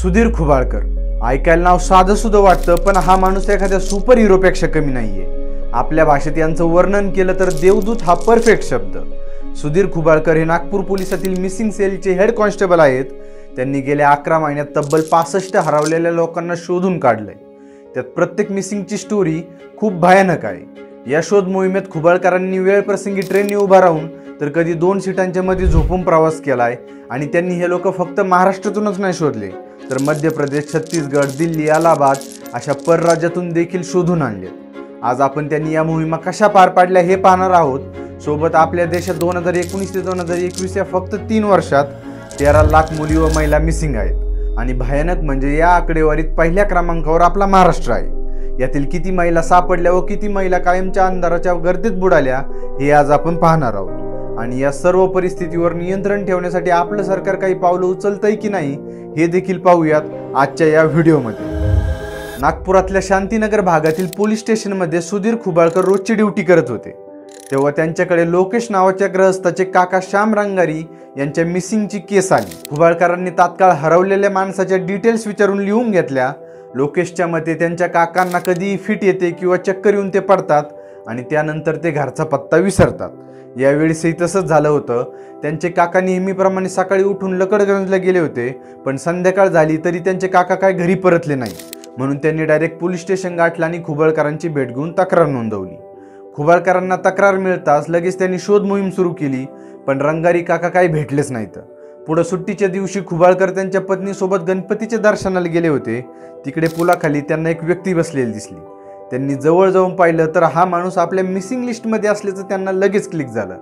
सुधीर खुबाळकर ऐकायला नाव साधं सुद्धा वाटतं, पण हा माणूस एखाद्या सुपर हिरोपेक्षा कमी नाहीये. आपल्या भाषेत यांचं वर्णन केलं तर देवदूत हा परफेक्ट शब्द. सुधीर खुबाळकर हे नागपूर पोलिसातील मिसिंग सेलचे हेड कॉन्स्टेबल आहेत. त्यांनी गेल्या 11 महिन्यात तब्बल 65 हरवलेल्या लोकांना शोधून काढलंय. त्यात प्रत्येक मिसिंगची स्टोरी खूप भयानक आहे. या शोध मोहिमेत खुबाळकरांनी वेळ प्रसंगी ट्रेनने उभा राहून तर कधी 2 सीटांच्या मध्ये झोपून प्रवास केलाय. आणि त्यांनी हे लोक फक्त महाराष्ट्रातूनच नाही शोधले, तर मध्य प्रदेश, छत्तीसगड, दिल्ली, अलाहाबाद अशा परराज्यातून देखील शोधून आणले. आज आपण त्यांनी या मोहिमा कशा पार पाडल्या हे पाहणार आहोत. सोबत आपल्या देशात 2019 ते 2021 या फक्त 3 वर्षात 13 लाख मुली व महिला मिसिंग आहेत. आणि भयानक म्हणजे या आकडेवारीत पहिल्या क्रमांकावर आपला महाराष्ट्र आहे. यातील किती महिला सापडल्या व किती महिला कायमच्या अंधाराच्या गर्दीत बुडाल्या हे आज आपण पाहणार आहोत. आणि या सर्व परिस्थितीवर नियंत्रण ठेवण्यासाठी आपलं सरकार काही पावलं उचलतंय की नाही हे देखील पाहूयात आजच्या या व्हिडिओमध्ये. नागपुरातल्या शांतीनगर भागातील पोलीस स्टेशनमध्ये सुधीर खुबाळकर रोजची ड्युटी करत होते. तेव्हा त्यांच्याकडे लोकेश नावाच्या गृहस्थाचे काका श्याम रंगारी यांच्या मिसिंगची केस आली. खुबाळकरांनी तात्काळ हरवलेल्या माणसाच्या डिटेल्स विचारून लिहून घेतल्या. लोकेशच्या मते त्यांच्या काकांना कधीही फिट येते किंवा चक्कर येऊन ते पडतात आणि त्यानंतर ते घरचा पत्ता विसरतात. यावेळीसही तसंच झालं होतं. त्यांचे काका नेहमीप्रमाणे सकाळी उठून लकडगंजला गेले होते, पण संध्याकाळ झाली तरी त्यांचे काका काय घरी परतले नाही. म्हणून त्यांनी डायरेक्ट पोलीस स्टेशन गाठलं आणि खुबाळकरांची भेट घेऊन तक्रार नोंदवली. खुबाळकरांना तक्रार मिळताच लगेच त्यांनी शोध मोहीम सुरू केली, पण रंगारी काका काही भेटलेच नाहीत. पुढे सुट्टीच्या दिवशी खुबाळकर त्यांच्या पत्नीसोबत गणपतीच्या दर्शनाला गेले होते. तिकडे पुलाखाली त्यांना एक व्यक्ती बसलेली दिसली. त्यांनी जवळ जाऊन पाहिलं तर हा माणूस आपल्या मिसिंग लिस्टमध्ये असल्याचं त्यांना लगेच क्लिक झालं.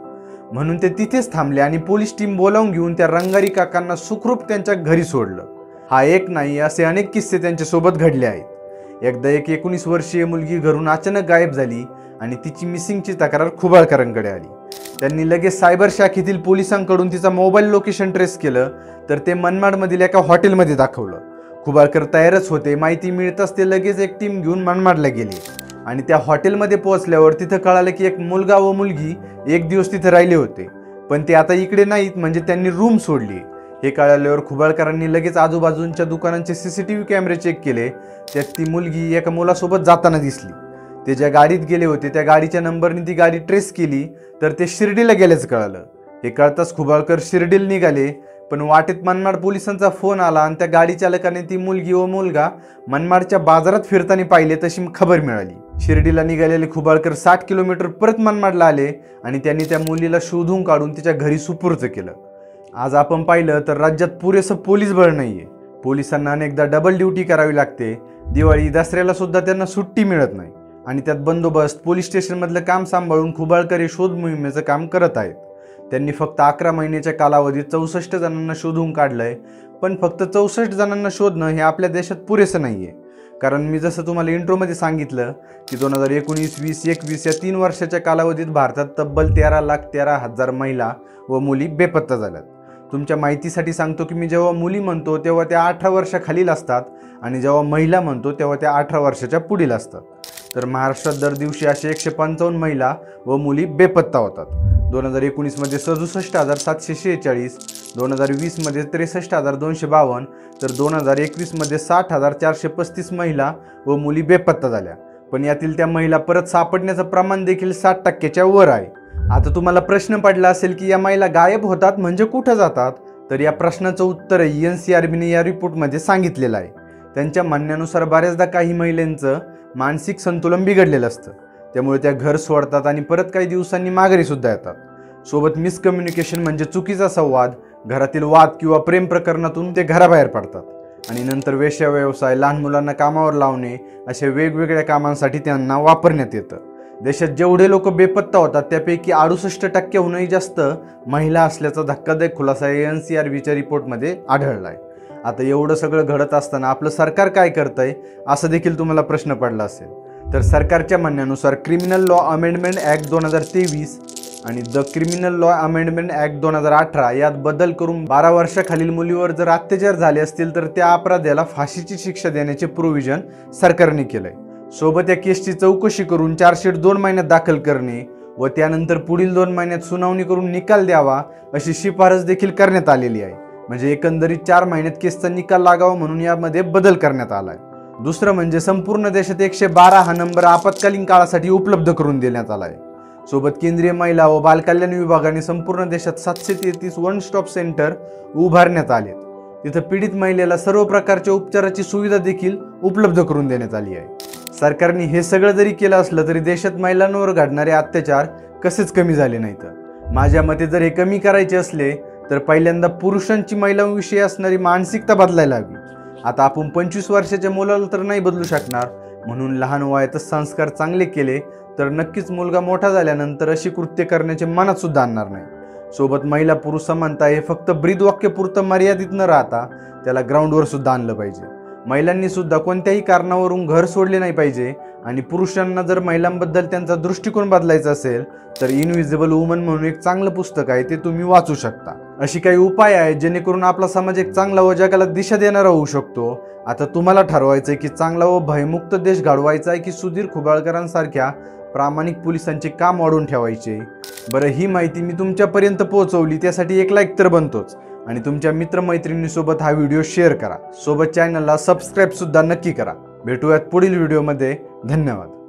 म्हणून ते तिथेच थांबले आणि पोलीस टीम बोलावून घेऊन त्या रंगारी काकांना सुखरूप त्यांच्या घरी सोडलं. हा एक नाही, असे अनेक किस्से त्यांच्यासोबत घडले आहेत. एकदा एक 19 वर्षीय मुलगी घरून अचानक गायब झाली आणि तिची मिसिंगची तक्रार खुबाळकरांकडे आली. त्यांनी लगेच सायबर शाखेतील पोलिसांकडून तिचा मोबाईल लोकेशन ट्रेस केलं, तर ते मनमाडमधील एका हॉटेलमध्ये दाखवलं. खुबाळकर तयारच होते. माहिती मिळताच ते लगेच एक टीम घेऊन मनमाडला गेले आणि त्या हॉटेलमध्ये पोहोचल्यावर तिथं कळालं की एक मुलगा व मुलगी एक दिवस तिथं राहिले होते, पण ते आता इकडे नाहीत. म्हणजे त्यांनी रूम सोडली. हे कळाल्यावर खुबाळकरांनी लगेच आजूबाजूंच्या दुकानांचे CCTV कॅमेरे चेक केले. त्यात ती मुलगी एका मुलासोबत जाताना दिसली. ते ज्या गाडीत गेले होते त्या गाडीच्या नंबरने ती गाडी ट्रेस केली, तर ते शिर्डीला गेल्याचं कळालं. हे कळताच खुबाळकर शिर्डीला निघाले, पण वाटेत मनमाड पोलिसांचा फोन आला आणि त्या गाडी चालकाने ती मुलगी व मुलगा मनमाडच्या बाजारात फिरताना पाहिले तशी खबर मिळाली. शिर्डीला निघालेले खुबाळकर 60 किलोमीटर परत मनमाडला आले आणि त्यांनी त्या मुलीला शोधून काढून तिच्या घरी सुपूर्द केलं. आज आपण पाहिलं तर राज्यात पुरेसं पोलीस बळ नाहीये. पोलिसांना अनेकदा डबल ड्युटी करावी लागते. दिवाळी दसऱ्याला सुद्धा त्यांना सुट्टी मिळत नाही आणि त्यात बंदोबस्त, पोलीस स्टेशनमधलं काम सांभाळून खुबाळकर हे शोध मोहिमेचं काम करत आहेत. त्यांनी फक्त 11 महिन्याच्या कालावधीत 64 जणांना शोधून काढलंय. पण फक्त 64 जणांना शोधणं हे आपल्या देशात पुरेसं नाहीये. कारण मी जसं तुम्हाला इंट्रोमध्ये सांगितलं की 2019, 20, 21 या 3 वर्षाच्या कालावधीत भारतात तब्बल 13,13,000 महिला व मुली बेपत्ता झाल्यात. तुमच्या माहितीसाठी सांगतो की मी जेव्हा मुली म्हणतो तेव्हा त्या 18 वर्षाखालील असतात आणि जेव्हा महिला म्हणतो तेव्हा त्या 18 वर्षाच्या पुढील असतात. तर महाराष्ट्रात दर दिवशी असे 155 महिला व मुली बेपत्ता होतात. 2019 मध्ये 67,746, 2020 मध्ये 63,252, तर 2021 मध्ये 60,435 महिला व मुली बेपत्ता झाल्या. पण यातील त्या महिला परत सापडण्याचं प्रमाण देखील 60% वर आहे. आता तुम्हाला प्रश्न पडला असेल की या महिला गायब होतात म्हणजे कुठं जातात, तर या प्रश्नाचं उत्तर NCRBने या रिपोर्टमध्ये सांगितलेलं आहे. त्यांच्या म्हणण्यानुसार बऱ्याचदा काही महिलांचं मानसिक संतुलन बिघडलेलं असतं, त्यामुळे त्या घर सोडतात आणि परत काही दिवसांनी माघारी सुद्धा येतात. सोबत मिसकम्युनिकेशन म्हणजे चुकीचा संवाद, घरातील वाद किंवा प्रेम प्रकरणातून ते घराबाहेर पडतात आणि नंतर वेश्या व्यवसाय, लहान मुलांना कामावर लावणे अशा वेगवेगळ्या कामांसाठी त्यांना वापरण्यात येतं. देशात जेवढे लोक बेपत्ता होतात त्यापैकी 68%हूनही जास्त महिला असल्याचा धक्कादायक खुलासा NCRBच्या रिपोर्टमध्ये आढळला आहे. आता एवढं सगळं घडत असताना आपलं सरकार काय करतंय असं देखील तुम्हाला प्रश्न पडला असेल. तर सरकारच्या म्हणण्यानुसार क्रिमिनल लॉ अमेंडमेंट ॲक्ट 2023 आणि the criminal law amendment act 2018 यात बदल करून 12 वर्षाखालील मुलीवर जर अत्याचार झाले असतील तर त्या अपराध्याला फाशीची शिक्षा देण्याचे प्रोव्हिजन सरकारने केलंय. सोबत या केसची चौकशी करून चार्जशीट 2 महिन्यात दाखल करणे व त्यानंतर पुढील 2 महिन्यात सुनावणी करून निकाल द्यावा अशी शिफारस देखील करण्यात आलेली आहे. म्हणजे एकंदरीत 4 महिन्यात केसचा निकाल लागावा म्हणून यामध्ये बदल करण्यात आलाय. दुसरं म्हणजे संपूर्ण देशात 112 हा नंबर आपत्कालीन काळासाठी उपलब्ध करून देण्यात आलाय. सोबत केंद्रीय महिला व बालकल्याण विभागाने संपूर्ण देशात 733 वन स्टॉप सेंटर उभारण्यात आले. तिथं पीडित महिलेला सर्व प्रकारच्या उपचाराची सुविधा देखील उपलब्ध करून देण्यात आली आहे. सरकारने हे सगळं जरी केलं असलं तरी देशात महिलांवर घडणारे अत्याचार कसेच कमी झाले नाहीत. माझ्या मते जर हे कमी करायचे असले तर पहिल्यांदा पुरुषांची महिलांविषयी असणारी मानसिकता बदलायला हवी. आता आपण 25 वर्षाच्या मुलाला तर नाही बदलू शकणार, म्हणून लहान वयातच संस्कार चांगले केले तर नक्कीच मुलगा मोठा झाल्यानंतर अशी कृत्य करण्याचे मनात सुद्धा आणणार नाही. सोबत महिला पुरुष समानता हे फक्त ब्रीदवाक्यपुरतं मर्यादित न राहता त्याला ग्राउंडवर सुद्धा आणलं पाहिजे. महिलांनी सुद्धा कोणत्याही कारणावरून घर सोडले नाही पाहिजे. आणि पुरुषांना जर महिलांबद्दल त्यांचा दृष्टिकोन बदलायचा असेल तर इनविजिबल वुमन म्हणून एक चांगलं पुस्तक आहे, ते तुम्ही वाचू शकता. अशी काही उपाय आहेत जेणेकरून आपला समाज एक चांगला व जगाला दिशा देणारा होऊ शकतो. आता तुम्हाला ठरवायचं आहे की चांगला व भयमुक्त देश घडवायचा आहे की सुधीर खुबाळकरांसारख्या प्रामाणिक पोलिसांचे काम वाढवून ठेवायचे. बरं, ही माहिती मी तुमच्यापर्यंत पोहोचवली त्यासाठी एक लाईक तर बनतोच. आणि तुमच्या मित्रमैत्रिणींसोबत हा व्हिडिओ शेअर करा. सोबत चॅनलला सबस्क्राईब सुद्धा नक्की करा. भेटूयात पुढील व्हिडिओमध्ये. धन्यवाद.